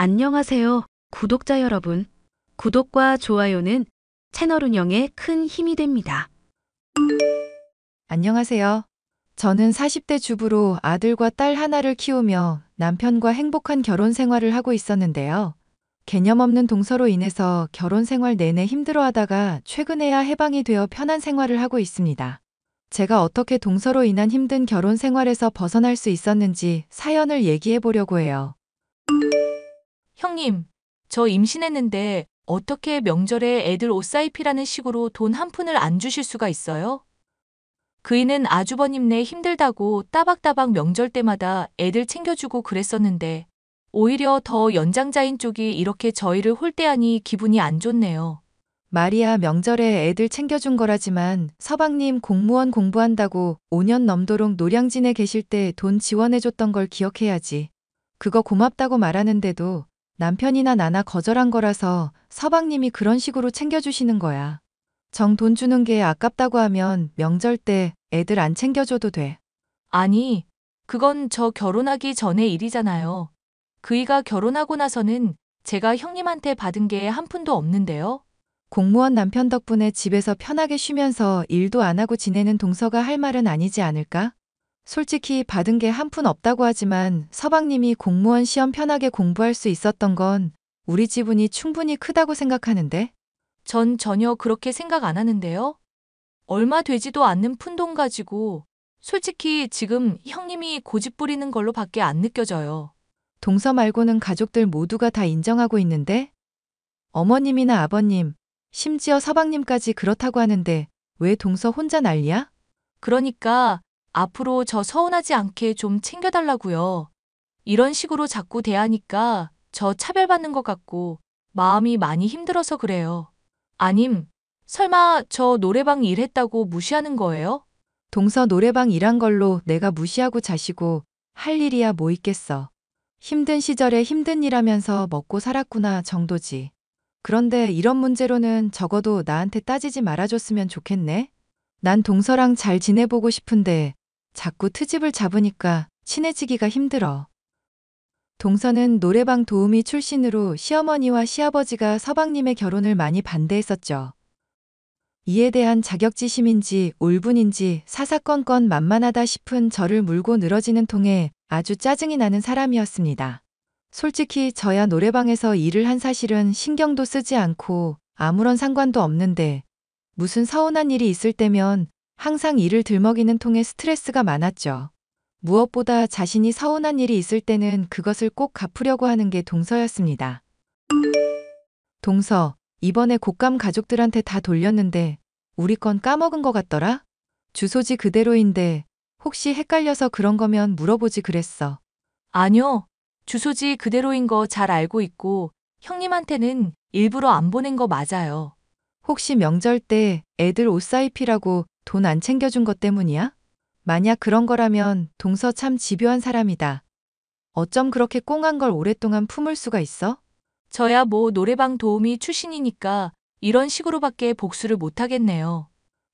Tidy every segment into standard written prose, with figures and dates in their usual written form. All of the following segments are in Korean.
안녕하세요, 구독자 여러분. 구독과 좋아요는 채널 운영에 큰 힘이 됩니다. 안녕하세요. 저는 40대 주부로 아들과 딸 하나를 키우며 남편과 행복한 결혼 생활을 하고 있었는데요. 개념 없는 동서로 인해서 결혼 생활 내내 힘들어하다가 최근에야 해방이 되어 편한 생활을 하고 있습니다. 제가 어떻게 동서로 인한 힘든 결혼 생활에서 벗어날 수 있었는지 사연을 얘기해 보려고 해요. 형님, 저 임신했는데 어떻게 명절에 애들 옷 사입히라는 식으로 돈 한 푼을 안 주실 수가 있어요? 그이는 아주버님네 힘들다고 따박따박 명절 때마다 애들 챙겨주고 그랬었는데 오히려 더 연장자인 쪽이 이렇게 저희를 홀대하니 기분이 안 좋네요. 말이야 명절에 애들 챙겨준 거라지만 서방님 공무원 공부한다고 5년 넘도록 노량진에 계실 때 돈 지원해줬던 걸 기억해야지. 그거 고맙다고 말하는데도 남편이나 나나 거절한 거라서 서방님이 그런 식으로 챙겨주시는 거야. 정 돈 주는 게 아깝다고 하면 명절 때 애들 안 챙겨줘도 돼. 아니, 그건 저 결혼하기 전의 일이잖아요. 그이가 결혼하고 나서는 제가 형님한테 받은 게 한 푼도 없는데요. 공무원 남편 덕분에 집에서 편하게 쉬면서 일도 안 하고 지내는 동서가 할 말은 아니지 않을까? 솔직히 받은 게 한 푼 없다고 하지만 서방님이 공무원 시험 편하게 공부할 수 있었던 건 우리 지분이 충분히 크다고 생각하는데? 전 전혀 그렇게 생각 안 하는데요. 얼마 되지도 않는 푼돈 가지고 솔직히 지금 형님이 고집 부리는 걸로 밖에 안 느껴져요. 동서 말고는 가족들 모두가 다 인정하고 있는데? 어머님이나 아버님, 심지어 서방님까지 그렇다고 하는데 왜 동서 혼자 난리야? 그러니까 앞으로 저 서운하지 않게 좀 챙겨달라고요. 이런 식으로 자꾸 대하니까 저 차별받는 것 같고 마음이 많이 힘들어서 그래요. 아님, 설마 저 노래방 일했다고 무시하는 거예요? 동서 노래방 일한 걸로 내가 무시하고 자시고 할 일이야 뭐 있겠어. 힘든 시절에 힘든 일 하면서 먹고 살았구나 정도지. 그런데 이런 문제로는 적어도 나한테 따지지 말아줬으면 좋겠네. 난 동서랑 잘 지내보고 싶은데 자꾸 트집을 잡으니까 친해지기가 힘들어. 동서는 노래방 도우미 출신으로 시어머니와 시아버지가 서방님의 결혼을 많이 반대했었죠. 이에 대한 자격지심인지 울분인지 사사건건 만만하다 싶은 저를 물고 늘어지는 통에 아주 짜증이 나는 사람이었습니다. 솔직히 저야 노래방에서 일을 한 사실은 신경도 쓰지 않고 아무런 상관도 없는데 무슨 서운한 일이 있을 때면 항상 일을 들먹이는 통에 스트레스가 많았죠. 무엇보다 자신이 서운한 일이 있을 때는 그것을 꼭 갚으려고 하는 게 동서였습니다. 동서, 이번에 곶감 가족들한테 다 돌렸는데 우리 건 까먹은 것 같더라? 주소지 그대로인데 혹시 헷갈려서 그런 거면 물어보지 그랬어. 아니요. 주소지 그대로인 거 잘 알고 있고 형님한테는 일부러 안 보낸 거 맞아요. 혹시 명절 때 애들 옷 사입히라고 돈 안 챙겨준 것 때문이야? 만약 그런 거라면 동서 참 집요한 사람이다. 어쩜 그렇게 꽁한 걸 오랫동안 품을 수가 있어? 저야 뭐 노래방 도우미 출신이니까 이런 식으로밖에 복수를 못 하겠네요.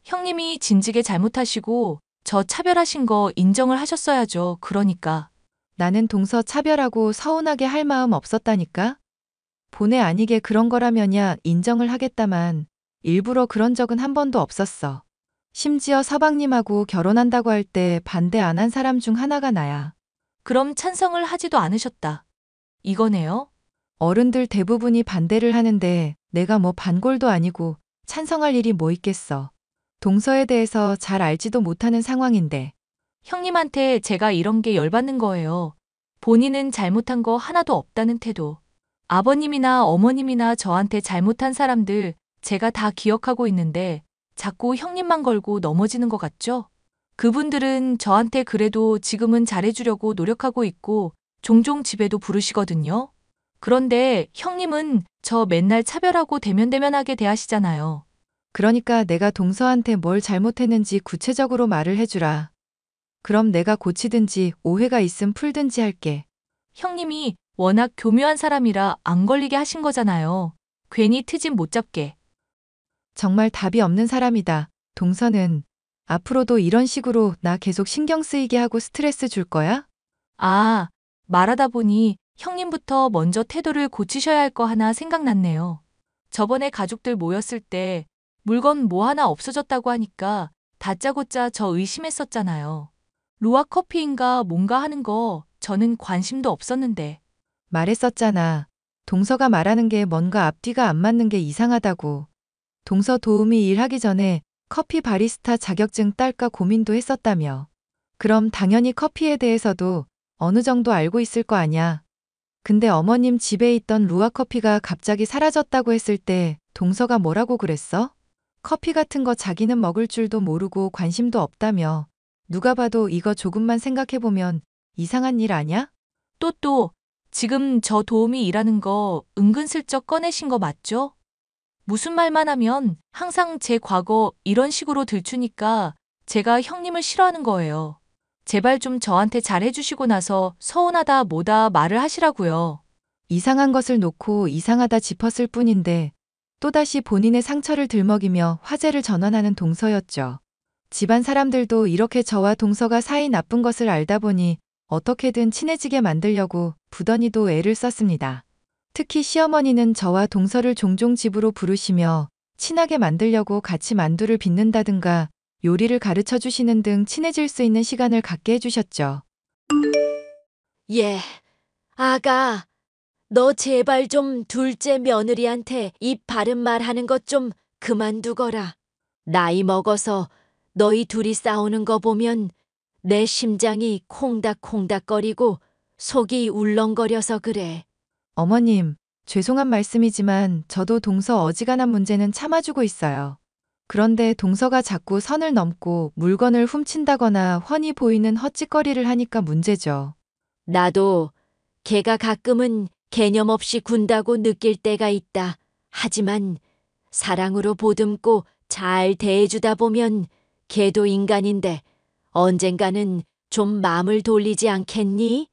형님이 진즉에 잘못하시고 저 차별하신 거 인정을 하셨어야죠. 그러니까. 나는 동서 차별하고 서운하게 할 마음 없었다니까? 본의 아니게 그런 거라면야 인정을 하겠다만 일부러 그런 적은 한 번도 없었어. 심지어 서방님하고 결혼한다고 할 때 반대 안 한 사람 중 하나가 나야. 그럼 찬성을 하지도 않으셨다. 이거네요? 어른들 대부분이 반대를 하는데 내가 뭐 반골도 아니고 찬성할 일이 뭐 있겠어. 동서에 대해서 잘 알지도 못하는 상황인데. 형님한테 제가 이런 게 열받는 거예요. 본인은 잘못한 거 하나도 없다는 태도. 아버님이나 어머님이나 저한테 잘못한 사람들 제가 다 기억하고 있는데 자꾸 형님만 걸고 넘어지는 것 같죠? 그분들은 저한테 그래도 지금은 잘해주려고 노력하고 있고 종종 집에도 부르시거든요. 그런데 형님은 저 맨날 차별하고 대면대면하게 대하시잖아요. 그러니까 내가 동서한테 뭘 잘못했는지 구체적으로 말을 해주라. 그럼 내가 고치든지 오해가 있음 풀든지 할게. 형님이 워낙 교묘한 사람이라 안 걸리게 하신 거잖아요. 괜히 트집 못 잡게. 정말 답이 없는 사람이다. 동서는 앞으로도 이런 식으로 나 계속 신경 쓰이게 하고 스트레스 줄 거야? 아, 말하다 보니 형님부터 먼저 태도를 고치셔야 할 거 하나 생각났네요. 저번에 가족들 모였을 때 물건 뭐 하나 없어졌다고 하니까 다짜고짜 저 의심했었잖아요. 루아 커피인가 뭔가 하는 거 저는 관심도 없었는데. 말했었잖아. 동서가 말하는 게 뭔가 앞뒤가 안 맞는 게 이상하다고. 동서 도우미 일하기 전에 커피 바리스타 자격증 딸까 고민도 했었다며. 그럼 당연히 커피에 대해서도 어느 정도 알고 있을 거 아냐. 근데 어머님 집에 있던 루아 커피가 갑자기 사라졌다고 했을 때 동서가 뭐라고 그랬어? 커피 같은 거 자기는 먹을 줄도 모르고 관심도 없다며. 누가 봐도 이거 조금만 생각해보면 이상한 일 아냐? 또, 지금 저 도우미 일하는 거 은근슬쩍 꺼내신 거 맞죠? 무슨 말만 하면 항상 제 과거 이런 식으로 들추니까 제가 형님을 싫어하는 거예요. 제발 좀 저한테 잘해주시고 나서 서운하다 뭐다 말을 하시라고요. 이상한 것을 놓고 이상하다 짚었을 뿐인데 또다시 본인의 상처를 들먹이며 화제를 전환하는 동서였죠. 집안 사람들도 이렇게 저와 동서가 사이 나쁜 것을 알다 보니 어떻게든 친해지게 만들려고 부더니도 애를 썼습니다. 특히 시어머니는 저와 동서를 종종 집으로 부르시며 친하게 만들려고 같이 만두를 빚는다든가 요리를 가르쳐 주시는 등 친해질 수 있는 시간을 갖게 해주셨죠. 예, 아가, 너 제발 좀 둘째 며느리한테 입 바른 말 하는 것 좀 그만두거라. 나이 먹어서 너희 둘이 싸우는 거 보면 내 심장이 콩닥콩닥거리고 속이 울렁거려서 그래. 어머님, 죄송한 말씀이지만 저도 동서 어지간한 문제는 참아주고 있어요. 그런데 동서가 자꾸 선을 넘고 물건을 훔친다거나 훤히 보이는 헛짓거리를 하니까 문제죠. 나도 걔가 가끔은 개념 없이 군다고 느낄 때가 있다. 하지만 사랑으로 보듬고 잘 대해주다 보면 걔도 인간인데 언젠가는 좀 마음을 돌리지 않겠니?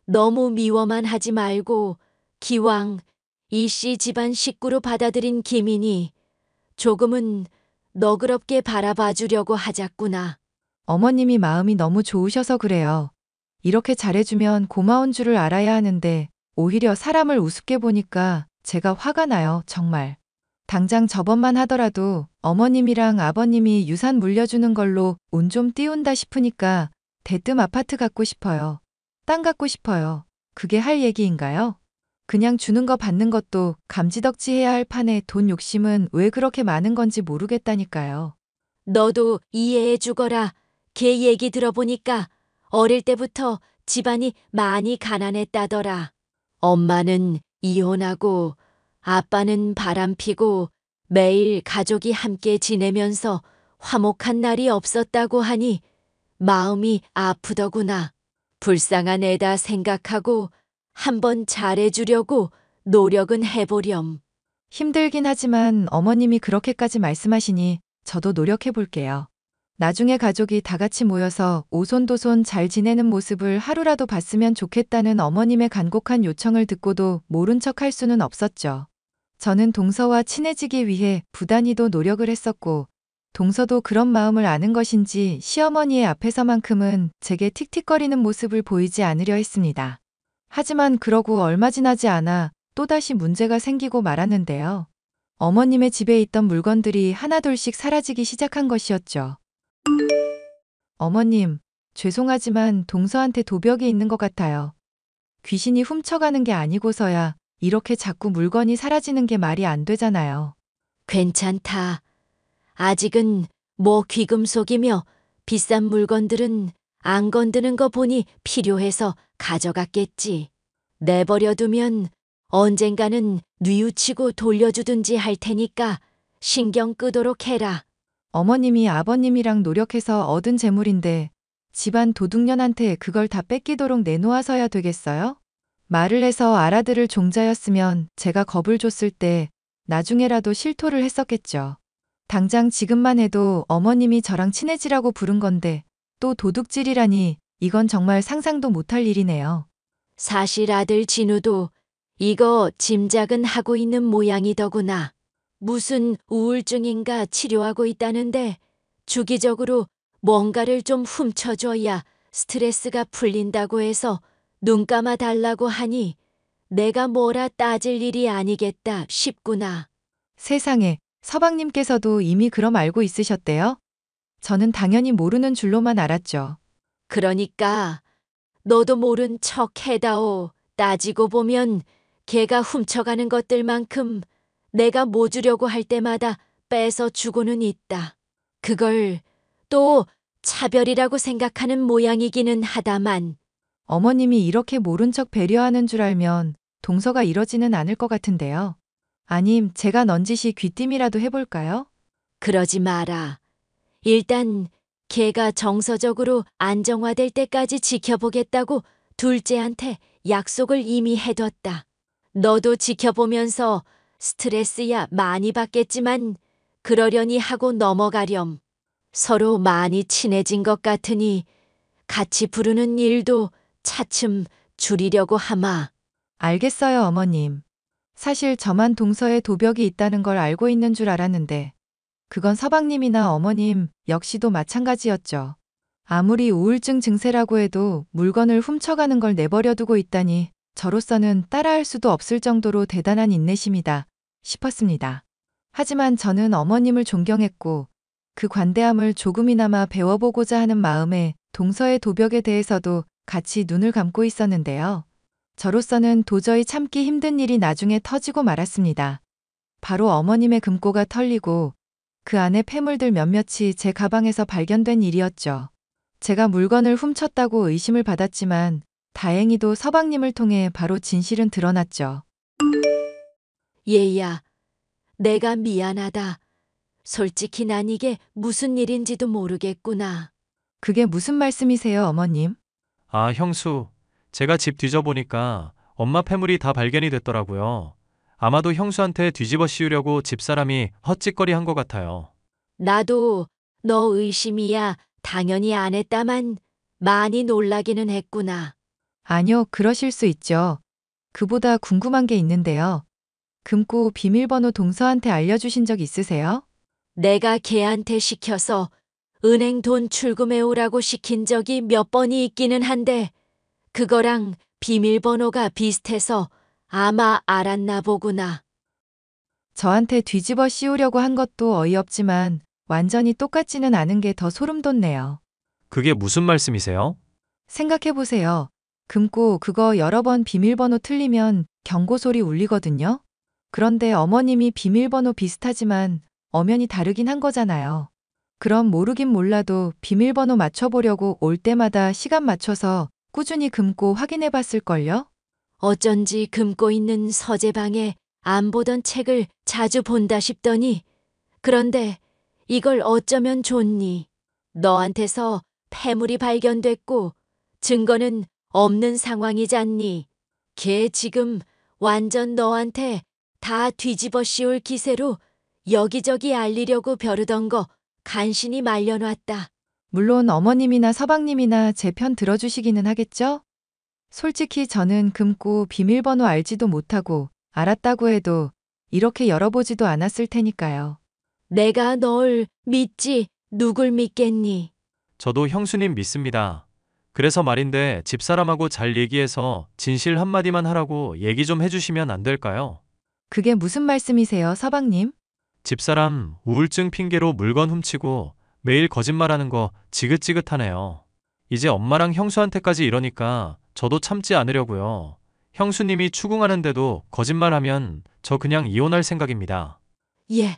너무 미워만 하지 말고 기왕 이씨 집안 식구로 받아들인 김인이 조금은 너그럽게 바라봐 주려고 하자꾸나. 어머님이 마음이 너무 좋으셔서 그래요. 이렇게 잘해주면 고마운 줄을 알아야 하는데 오히려 사람을 우습게 보니까 제가 화가 나요, 정말. 당장 저번만 하더라도 어머님이랑 아버님이 유산 물려주는 걸로 운 좀 띄운다 싶으니까 대뜸 아파트 갖고 싶어요. 땅 갖고 싶어요. 그게 할 얘기인가요? 그냥 주는 거 받는 것도 감지덕지 해야 할 판에 돈 욕심은 왜 그렇게 많은 건지 모르겠다니까요. 너도 이해해 주거라. 걔 얘기 들어보니까 어릴 때부터 집안이 많이 가난했다더라. 엄마는 이혼하고 아빠는 바람피고 매일 가족이 함께 지내면서 화목한 날이 없었다고 하니 마음이 아프더구나. 불쌍한 애다 생각하고 한번 잘해주려고 노력은 해보렴. 힘들긴 하지만 어머님이 그렇게까지 말씀하시니 저도 노력해 볼게요. 나중에 가족이 다 같이 모여서 오손도손 잘 지내는 모습을 하루라도 봤으면 좋겠다는 어머님의 간곡한 요청을 듣고도 모른 척 할 수는 없었죠. 저는 동서와 친해지기 위해 부단히도 노력을 했었고, 동서도 그런 마음을 아는 것인지 시어머니의 앞에서만큼은 제게 틱틱거리는 모습을 보이지 않으려 했습니다. 하지만 그러고 얼마 지나지 않아 또다시 문제가 생기고 말았는데요. 어머님의 집에 있던 물건들이 하나둘씩 사라지기 시작한 것이었죠. 어머님, 죄송하지만 동서한테 도벽이 있는 것 같아요. 귀신이 훔쳐가는 게 아니고서야 이렇게 자꾸 물건이 사라지는 게 말이 안 되잖아요. 괜찮다. 아직은 뭐 귀금속이며 비싼 물건들은 안 건드는 거 보니 필요해서 가져갔겠지. 내버려두면 언젠가는 뉘우치고 돌려주든지 할 테니까 신경 끄도록 해라. 어머님이 아버님이랑 노력해서 얻은 재물인데 집안 도둑년한테 그걸 다 뺏기도록 내놓아서야 되겠어요? 말을 해서 알아들을 종자였으면 제가 겁을 줬을 때 나중에라도 실토를 했었겠죠. 당장 지금만 해도 어머님이 저랑 친해지라고 부른 건데 또 도둑질이라니 이건 정말 상상도 못할 일이네요. 사실 아들 진우도 이거 짐작은 하고 있는 모양이더구나. 무슨 우울증인가 치료하고 있다는데 주기적으로 뭔가를 좀 훔쳐줘야 스트레스가 풀린다고 해서 눈 감아 달라고 하니 내가 뭐라 따질 일이 아니겠다 싶구나. 세상에, 서방님께서도 이미 그럼 알고 있으셨대요? 저는 당연히 모르는 줄로만 알았죠. 그러니까 너도 모른 척 해다오. 따지고 보면 걔가 훔쳐가는 것들만큼 내가 뭐 주려고 할 때마다 뺏어 주고는 있다. 그걸 또 차별이라고 생각하는 모양이기는 하다만. 어머님이 이렇게 모른 척 배려하는 줄 알면 동서가 이러지는 않을 것 같은데요. 아님 제가 넌지시 귀띔이라도 해볼까요? 그러지 마라. 일단 걔가 정서적으로 안정화될 때까지 지켜보겠다고 둘째한테 약속을 이미 해뒀다. 너도 지켜보면서 스트레스야 많이 받겠지만 그러려니 하고 넘어가렴. 서로 많이 친해진 것 같으니 같이 부르는 일도 차츰 줄이려고 하마. 알겠어요, 어머님. 사실 저만 동서에 도벽이 있다는 걸 알고 있는 줄 알았는데 그건 서방님이나 어머님 역시도 마찬가지였죠. 아무리 우울증 증세라고 해도 물건을 훔쳐가는 걸 내버려두고 있다니 저로서는 따라할 수도 없을 정도로 대단한 인내심이다 싶었습니다. 하지만 저는 어머님을 존경했고 그 관대함을 조금이나마 배워보고자 하는 마음에 동서의 도벽에 대해서도 같이 눈을 감고 있었는데요. 저로서는 도저히 참기 힘든 일이 나중에 터지고 말았습니다. 바로 어머님의 금고가 털리고 그 안에 폐물들 몇몇이 제 가방에서 발견된 일이었죠. 제가 물건을 훔쳤다고 의심을 받았지만 다행히도 서방님을 통해 바로 진실은 드러났죠. 얘야, 내가 미안하다. 솔직히 난 이게 무슨 일인지도 모르겠구나. 그게 무슨 말씀이세요, 어머님? 아, 형수. 제가 집 뒤져보니까 엄마 폐물이 다 발견이 됐더라고요. 아마도 형수한테 뒤집어 씌우려고 집사람이 헛짓거리 한 것 같아요. 나도 너 의심이야 당연히 안 했다만 많이 놀라기는 했구나. 아니요, 그러실 수 있죠. 그보다 궁금한 게 있는데요. 금고 비밀번호 동서한테 알려주신 적 있으세요? 내가 걔한테 시켜서 은행 돈 출금해 오라고 시킨 적이 몇 번이 있기는 한데 그거랑 비밀번호가 비슷해서 아마 알았나 보구나. 저한테 뒤집어 씌우려고 한 것도 어이없지만 완전히 똑같지는 않은 게 더 소름 돋네요. 그게 무슨 말씀이세요? 생각해보세요. 금고 그거 여러 번 비밀번호 틀리면 경고 소리 울리거든요. 그런데 어머님이 비밀번호 비슷하지만 엄연히 다르긴 한 거잖아요. 그럼 모르긴 몰라도 비밀번호 맞춰보려고 올 때마다 시간 맞춰서 꾸준히 금고 확인해 봤을걸요? 어쩐지 금고 있는 서재방에 안 보던 책을 자주 본다 싶더니 그런데 이걸 어쩌면 좋니? 너한테서 폐물이 발견됐고 증거는 없는 상황이잖니. 걔 지금 완전 너한테 다 뒤집어 씌울 기세로 여기저기 알리려고 벼르던 거 간신히 말려놨다. 물론 어머님이나 서방님이나 제 편 들어주시기는 하겠죠? 솔직히 저는 금고 비밀번호 알지도 못하고 알았다고 해도 이렇게 열어보지도 않았을 테니까요. 내가 널 믿지 누굴 믿겠니? 저도 형수님 믿습니다. 그래서 말인데 집사람하고 잘 얘기해서 진실 한마디만 하라고 얘기 좀 해주시면 안 될까요? 그게 무슨 말씀이세요, 서방님? 집사람 우울증 핑계로 물건 훔치고 매일 거짓말하는 거 지긋지긋하네요. 이제 엄마랑 형수한테까지 이러니까 저도 참지 않으려고요. 형수님이 추궁하는데도 거짓말하면 저 그냥 이혼할 생각입니다. 예.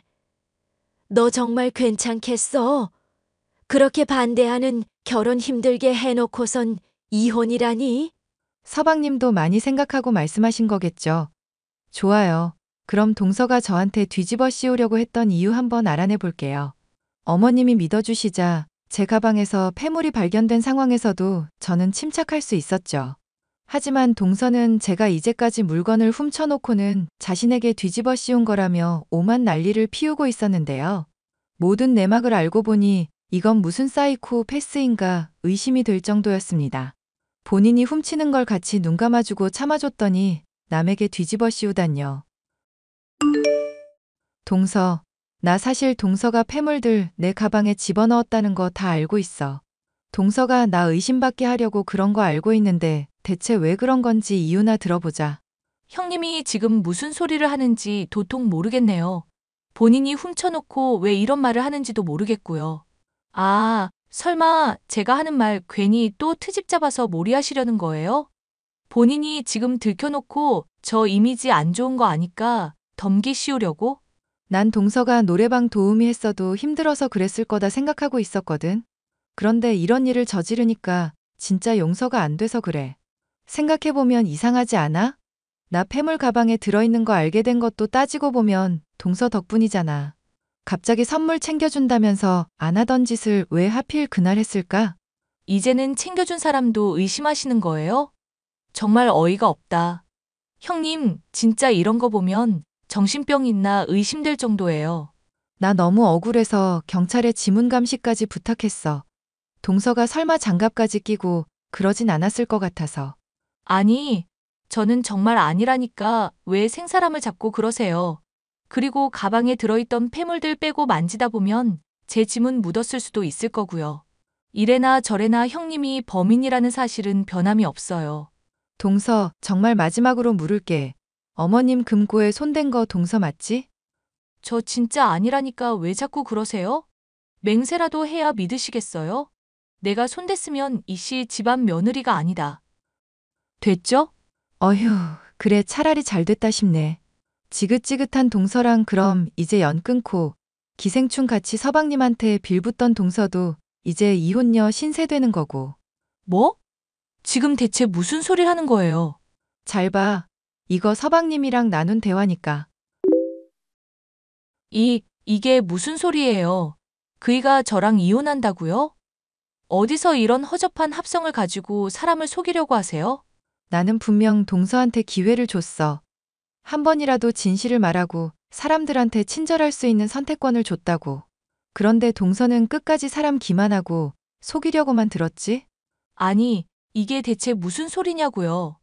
너 정말 괜찮겠어? 그렇게 반대하는 결혼 힘들게 해놓고선 이혼이라니? 서방님도 많이 생각하고 말씀하신 거겠죠. 좋아요. 그럼 동서가 저한테 뒤집어 씌우려고 했던 이유 한번 알아내 볼게요. 어머님이 믿어주시자 제 가방에서 폐물이 발견된 상황에서도 저는 침착할 수 있었죠. 하지만 동서는 제가 이제까지 물건을 훔쳐놓고는 자신에게 뒤집어 씌운 거라며 오만 난리를 피우고 있었는데요. 모든 내막을 알고 보니 이건 무슨 사이코패스인가 의심이 될 정도였습니다. 본인이 훔치는 걸 같이 눈 감아주고 참아줬더니 남에게 뒤집어 씌우다뇨. 동서, 나 사실 동서가 폐물들 내 가방에 집어넣었다는 거 다 알고 있어. 동서가 나 의심받게 하려고 그런 거 알고 있는데 대체 왜 그런 건지 이유나 들어보자. 형님이 지금 무슨 소리를 하는지 도통 모르겠네요. 본인이 훔쳐놓고 왜 이런 말을 하는지도 모르겠고요. 아, 설마 제가 하는 말 괜히 또 트집 잡아서 몰이하시려는 거예요? 본인이 지금 들켜놓고 저 이미지 안 좋은 거 아니까 덤기 씌우려고? 난 동서가 노래방 도우미 했어도 힘들어서 그랬을 거다 생각하고 있었거든. 그런데 이런 일을 저지르니까 진짜 용서가 안 돼서 그래. 생각해보면 이상하지 않아? 나 폐물 가방에 들어있는 거 알게 된 것도 따지고 보면 동서 덕분이잖아. 갑자기 선물 챙겨준다면서 안 하던 짓을 왜 하필 그날 했을까? 이제는 챙겨준 사람도 의심하시는 거예요? 정말 어이가 없다. 형님, 진짜 이런 거 보면 정신병 있나 의심될 정도예요. 나 너무 억울해서 경찰에 지문 감시까지 부탁했어. 동서가 설마 장갑까지 끼고 그러진 않았을 것 같아서. 아니, 저는 정말 아니라니까 왜 생사람을 잡고 그러세요. 그리고 가방에 들어있던 폐물들 빼고 만지다 보면 제 지문 묻었을 수도 있을 거고요. 이래나 저래나 형님이 범인이라는 사실은 변함이 없어요. 동서, 정말 마지막으로 물을게. 어머님 금고에 손댄 거 동서 맞지? 저 진짜 아니라니까 왜 자꾸 그러세요? 맹세라도 해야 믿으시겠어요? 내가 손댔으면 이씨 집안 며느리가 아니다. 됐죠? 어휴, 그래 차라리 잘 됐다 싶네. 지긋지긋한 동서랑 그럼 이제 연 끊고 기생충 같이 서방님한테 빌붙던 동서도 이제 이혼녀 신세 되는 거고. 뭐? 지금 대체 무슨 소리를 하는 거예요? 잘 봐. 이거 서방님이랑 나눈 대화니까. 이게 무슨 소리예요? 그이가 저랑 이혼한다고요? 어디서 이런 허접한 합성을 가지고 사람을 속이려고 하세요? 나는 분명 동서한테 기회를 줬어. 한 번이라도 진실을 말하고 사람들한테 친절할 수 있는 선택권을 줬다고. 그런데 동서는 끝까지 사람 기만하고 속이려고만 들었지? 아니, 이게 대체 무슨 소리냐고요?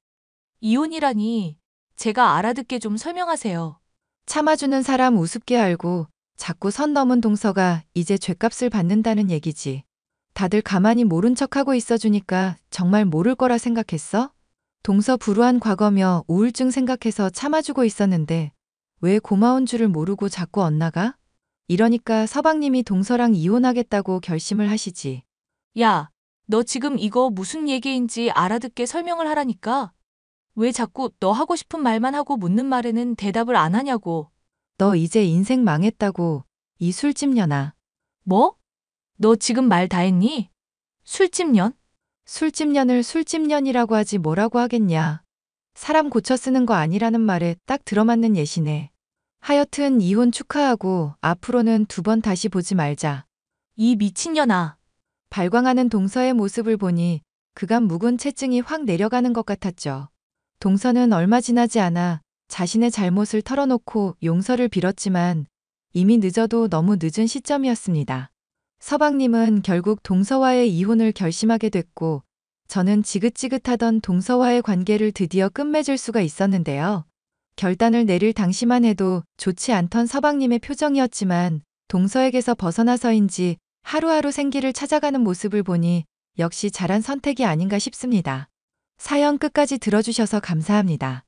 이혼이라니, 제가 알아듣게 좀 설명하세요. 참아주는 사람 우습게 알고 자꾸 선 넘은 동서가 이제 죗값을 받는다는 얘기지. 다들 가만히 모른 척하고 있어주니까 정말 모를 거라 생각했어? 동서 불우한 과거며 우울증 생각해서 참아주고 있었는데 왜 고마운 줄을 모르고 자꾸 엇나가? 이러니까 서방님이 동서랑 이혼하겠다고 결심을 하시지. 야, 너 지금 이거 무슨 얘기인지 알아듣게 설명을 하라니까? 왜 자꾸 너 하고 싶은 말만 하고 묻는 말에는 대답을 안 하냐고. 너 이제 인생 망했다고, 이 술집년아. 뭐? 너 지금 말 다 했니? 술집년? 술집년을 술집년이라고 하지 뭐라고 하겠냐. 사람 고쳐 쓰는 거 아니라는 말에 딱 들어맞는 예시네. 하여튼 이혼 축하하고 앞으로는 두 번 다시 보지 말자. 이 미친년아. 발광하는 동서의 모습을 보니 그간 묵은 채증이 확 내려가는 것 같았죠. 동서는 얼마 지나지 않아 자신의 잘못을 털어놓고 용서를 빌었지만 이미 늦어도 너무 늦은 시점이었습니다. 서방님은 결국 동서와의 이혼을 결심하게 됐고 저는 지긋지긋하던 동서와의 관계를 드디어 끝맺을 수가 있었는데요. 결단을 내릴 당시만 해도 좋지 않던 서방님의 표정이었지만 동서에게서 벗어나서인지 하루하루 생기를 찾아가는 모습을 보니 역시 잘한 선택이 아닌가 싶습니다. 사연 끝까지 들어주셔서 감사합니다.